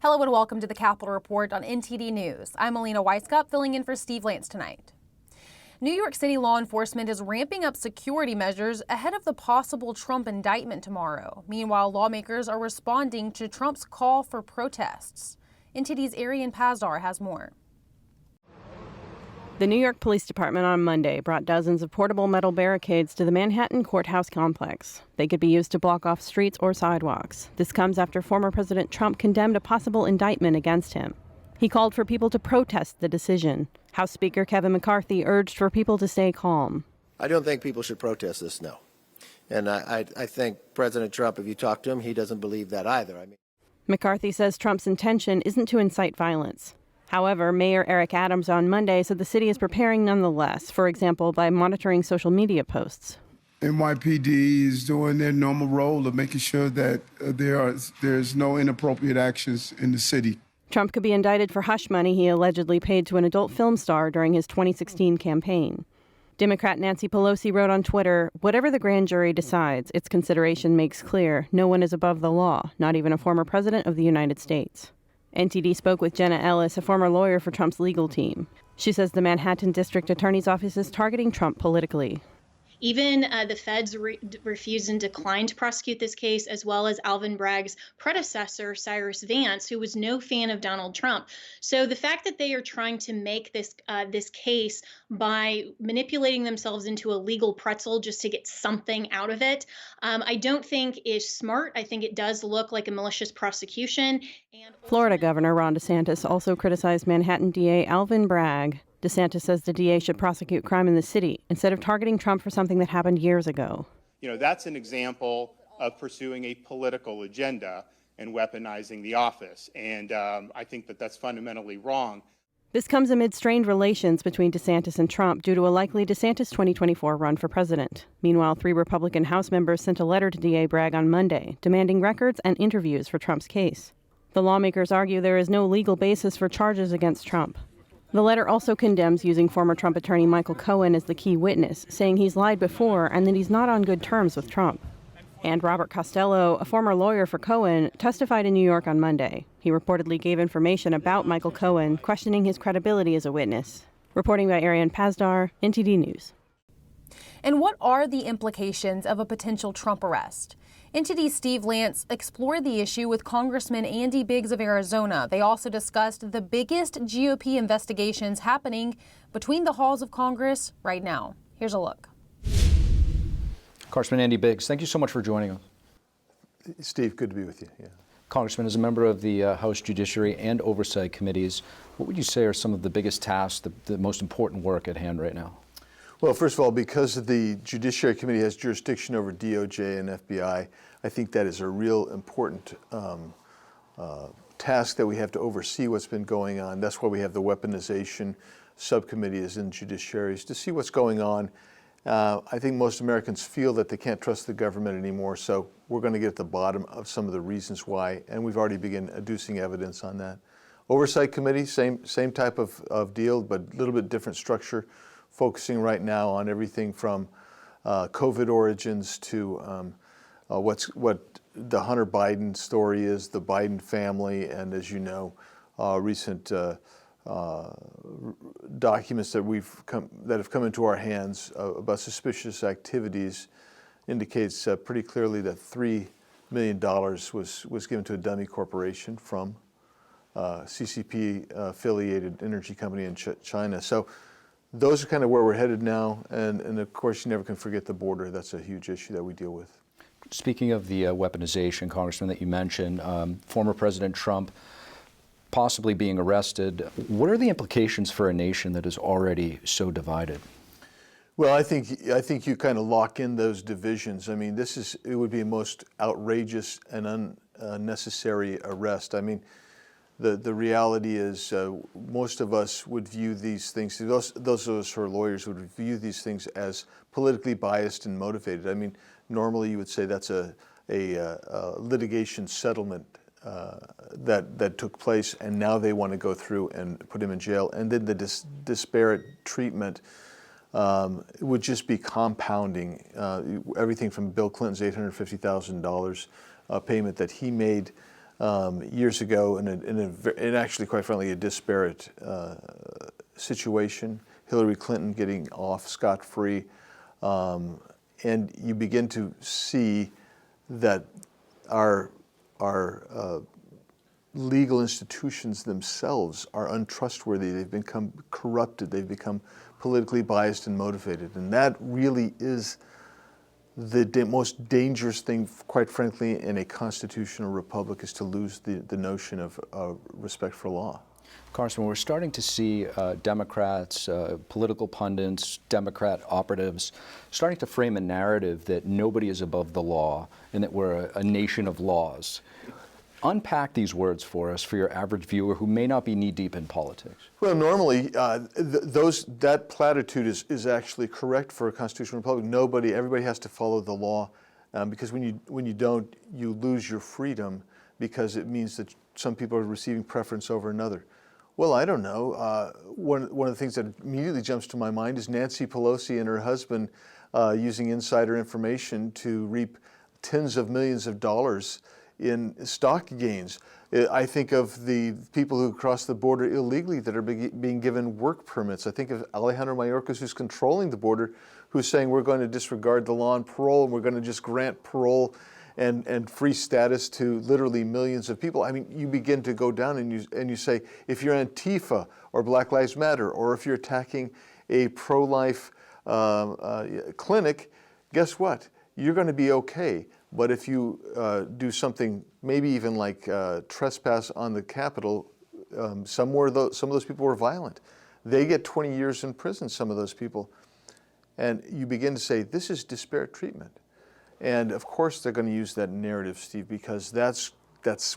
Hello and welcome to the Capitol Report on NTD News. I'm Alina Weisskopf, filling in for Steve Lance tonight. New York City law enforcement is ramping up security measures ahead of the possible Trump indictment tomorrow. Meanwhile, lawmakers are responding to Trump's call for protests. NTD's Arian Pazdar has more. The New York Police Department on Monday brought dozens of portable metal barricades to the Manhattan courthouse complex. They could be used to block off streets or sidewalks. This comes after former President Trump condemned a possible indictment against him. He called for people to protest the decision. House Speaker Kevin McCarthy urged for people to stay calm. I don't think people should protest this, no. And I think President Trump, if you talk to him, he doesn't believe that either. McCarthy says Trump's intention isn't to incite violence. However, Mayor Eric Adams on Monday said the city is preparing nonetheless, for example, by monitoring social media posts. NYPD is doing their normal role of making sure that there's no inappropriate actions in the city. Trump could be indicted for hush money he allegedly paid to an adult film star during his 2016 campaign. Democrat Nancy Pelosi wrote on Twitter, "Whatever the grand jury decides, its consideration makes clear no one is above the law, not even a former president of the United States." NTD spoke with Jenna Ellis, a former lawyer for Trump's legal team. She says the Manhattan District Attorney's Office is targeting Trump politically. Even the feds refused and declined to prosecute this case, as well as Alvin Bragg's predecessor, Cyrus Vance, who was no fan of Donald Trump. So the fact that they are trying to make this case by manipulating themselves into a legal pretzel just to get something out of it, I don't think is smart. I think it does look like a malicious prosecution. Florida Governor Ron DeSantis also criticized Manhattan DA Alvin Bragg. DeSantis says the DA should prosecute crime in the city instead of targeting Trump for something that happened years ago. You know, that's an example of pursuing a political agenda and weaponizing the office. And I think that that's fundamentally wrong. This comes amid strained relations between DeSantis and Trump due to a likely DeSantis 2024 run for president. Meanwhile, 3 Republican House members sent a letter to DA Bragg on Monday demanding records and interviews for Trump's case. The lawmakers argue there is no legal basis for charges against Trump. The letter also condemns using former Trump attorney Michael Cohen as the key witness, saying he's lied before and that he's not on good terms with Trump. And Robert Costello, a former lawyer for Cohen, testified in New York on Monday. He reportedly gave information about Michael Cohen, questioning his credibility as a witness. Reporting by Arian Pazdar, NTD News. And what are the implications of a potential Trump arrest? NTD's Steve Lance explored the issue with Congressman Andy Biggs of Arizona. They also discussed the biggest GOP investigations happening between the halls of Congress right now. Here's a look. Congressman Andy Biggs, thank you so much for joining us. Steve, good to be with you. Yeah. Congressman, as a member of the House Judiciary and Oversight Committees, what would you say are some of the biggest tasks, the most important work at hand right now? Well, first of all, because the Judiciary Committee has jurisdiction over DOJ and FBI, I think that is a real important task that we have to oversee what's been going on. That's why we have the weaponization subcommittee is in judiciaries to see what's going on. I think most Americans feel that they can't trust the government anymore, so we're going to get at the bottom of some of the reasons why, and we've already begun adducing evidence on that. Oversight Committee, same type of deal, but a little bit different structure, focusing right now on everything from COVID origins to what the Hunter Biden story is, the Biden family, and as you know, recent documents that have come into our hands about suspicious activities indicates pretty clearly that $3 million was given to a dummy corporation from CCP affiliated energy company in China. So those are kind of where we're headed now, and of course you never can forget the border. That's a huge issue that we deal with. Speaking of the weaponization, Congressman, that you mentioned, former President Trump possibly being arrested, what are the implications for a nation that is already so divided? Well, I think you kind of lock in those divisions. I mean, it would be a most outrageous and unnecessary arrest. I mean, the reality is most of us would view these things, those of us who are lawyers would view these things as politically biased and motivated. I mean, normally you would say that's a litigation settlement that took place, and now they want to go through and put him in jail. And then the disparate treatment would just be compounding. Everything from Bill Clinton's $850,000 payment that he made years ago in actually, quite frankly, a disparate situation. Hillary Clinton getting off scot-free. And you begin to see that our legal institutions themselves are untrustworthy. They've become corrupted. They've become politically biased and motivated. And that really is the most dangerous thing, quite frankly, in a constitutional republic, is to lose the notion of respect for law. Congressman, we're starting to see Democrats, political pundits, Democrat operatives starting to frame a narrative that nobody is above the law and that we're a nation of laws. Unpack these words for us, for your average viewer who may not be knee-deep in politics. Well, normally, that platitude is actually correct for a constitutional republic. Everybody has to follow the law, because when you don't, you lose your freedom, because it means that some people are receiving preference over another. Well, I don't know. One of the things that immediately jumps to my mind is Nancy Pelosi and her husband using insider information to reap tens of millions of dollars in stock gains. I think of the people who cross the border illegally that are being given work permits. I think of Alejandro Mayorkas, who's controlling the border, who's saying we're going to disregard the law on parole and we're going to just grant parole and free status to literally millions of people. I mean, you begin to go down and you say, if you're Antifa or Black Lives Matter, or if you're attacking a pro-life clinic, guess what? You're going to be okay. But if you do something, maybe even like trespass on the Capitol, some of those people were violent. They get 20 years in prison, some of those people. And you begin to say, this is disparate treatment. And of course they're going to use that narrative, Steve, because that's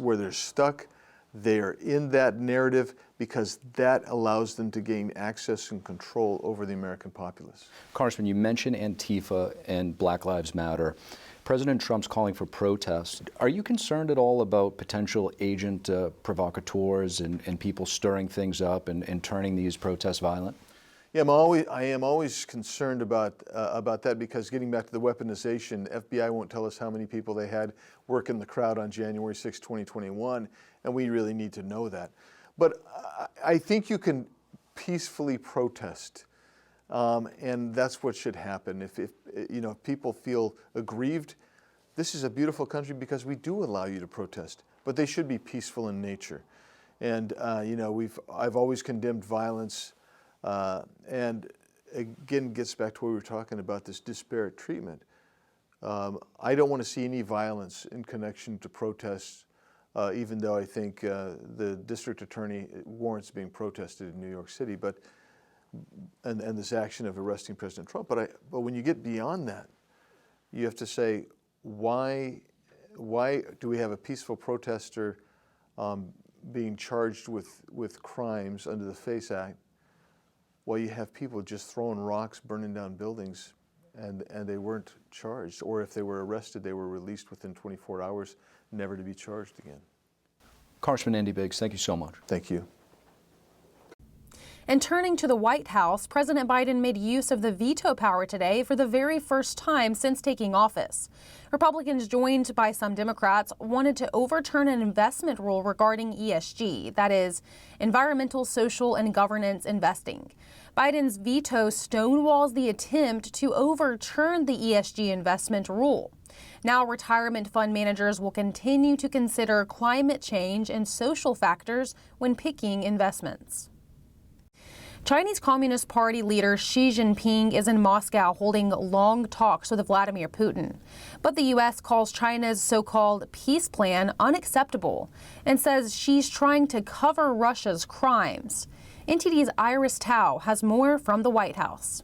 where they're stuck. They are in that narrative because that allows them to gain access and control over the American populace. Congressman, you mentioned Antifa and Black Lives Matter. President Trump's calling for protests. Are you concerned at all about potential agent provocateurs and people stirring things up and turning these protests violent? Yeah, I am always concerned about that, because getting back to the weaponization, FBI won't tell us how many people they had work in the crowd on January 6, 2021, and we really need to know that. But I think you can peacefully protest, and that's what should happen. If people feel aggrieved, this is a beautiful country because we do allow you to protest, but they should be peaceful in nature. And I've always condemned violence. And again, gets back to what we were talking about, this disparate treatment. I don't want to see any violence in connection to protests, even though I think the district attorney warrants being protested in New York City, and this action of arresting President Trump. But when you get beyond that, you have to say, why do we have a peaceful protester being charged with crimes under the FACE Act? Well, you have people just throwing rocks, burning down buildings, and they weren't charged. Or if they were arrested, they were released within 24 hours, never to be charged again. Congressman Andy Biggs, thank you so much. Thank you. And turning to the White House, President Biden made use of the veto power today for the very first time since taking office. Republicans, joined by some Democrats, wanted to overturn an investment rule regarding ESG, that is, environmental, social, and governance investing. Biden's veto stonewalls the attempt to overturn the ESG investment rule. Now, retirement fund managers will continue to consider climate change and social factors when picking investments. Chinese Communist Party leader Xi Jinping is in Moscow holding long talks with Vladimir Putin. But the U.S. calls China's so-called peace plan unacceptable and says Xi's trying to cover Russia's crimes. NTD's Iris Tao has more from the White House.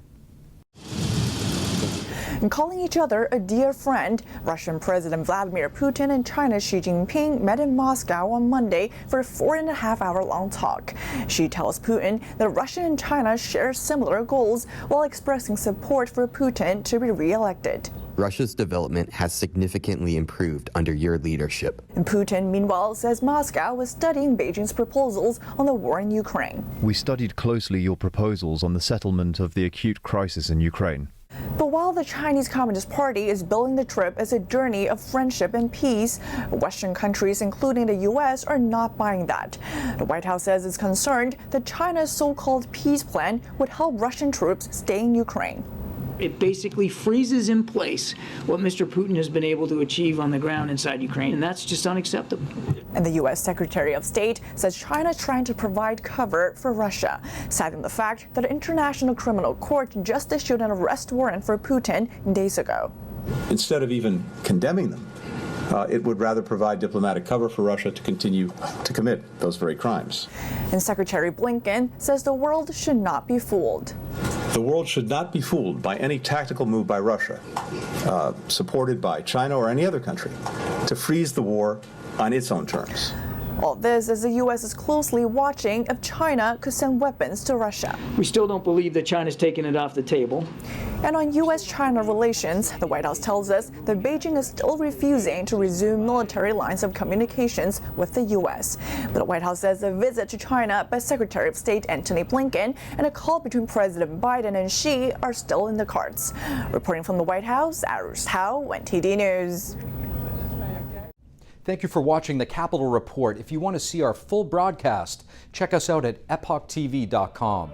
And calling each other a dear friend, Russian President Vladimir Putin and China's Xi Jinping met in Moscow on Monday for a 4.5-hour-long talk. Xi tells Putin that Russia and China share similar goals while expressing support for Putin to be re-elected. Russia's development has significantly improved under your leadership. And Putin, meanwhile, says Moscow is studying Beijing's proposals on the war in Ukraine. We studied closely your proposals on the settlement of the acute crisis in Ukraine. But while the Chinese Communist Party is billing the trip as a journey of friendship and peace, Western countries, including the U.S., are not buying that. The White House says it's concerned that China's so-called peace plan would help Russian troops stay in Ukraine. It basically freezes in place what Mr. Putin has been able to achieve on the ground inside Ukraine, and that's just unacceptable. And the U.S. Secretary of State says China is trying to provide cover for Russia, citing the fact that the International Criminal Court just issued an arrest warrant for Putin days ago. Instead of even condemning them, it would rather provide diplomatic cover for Russia to continue to commit those very crimes. And Secretary Blinken says the world should not be fooled. The world should not be fooled by any tactical move by Russia, supported by China or any other country, to freeze the war on its own terms. All this as the U.S. is closely watching if China could send weapons to Russia. We still don't believe that China's taken it off the table. And on U.S.-China relations, the White House tells us that Beijing is still refusing to resume military lines of communications with the U.S. But the White House says a visit to China by Secretary of State Antony Blinken and a call between President Biden and Xi are still in the cards. Reporting from the White House, Iris Howe, NTD News. Thank you for watching the Capitol Report. If you want to see our full broadcast, check us out at epochtv.com.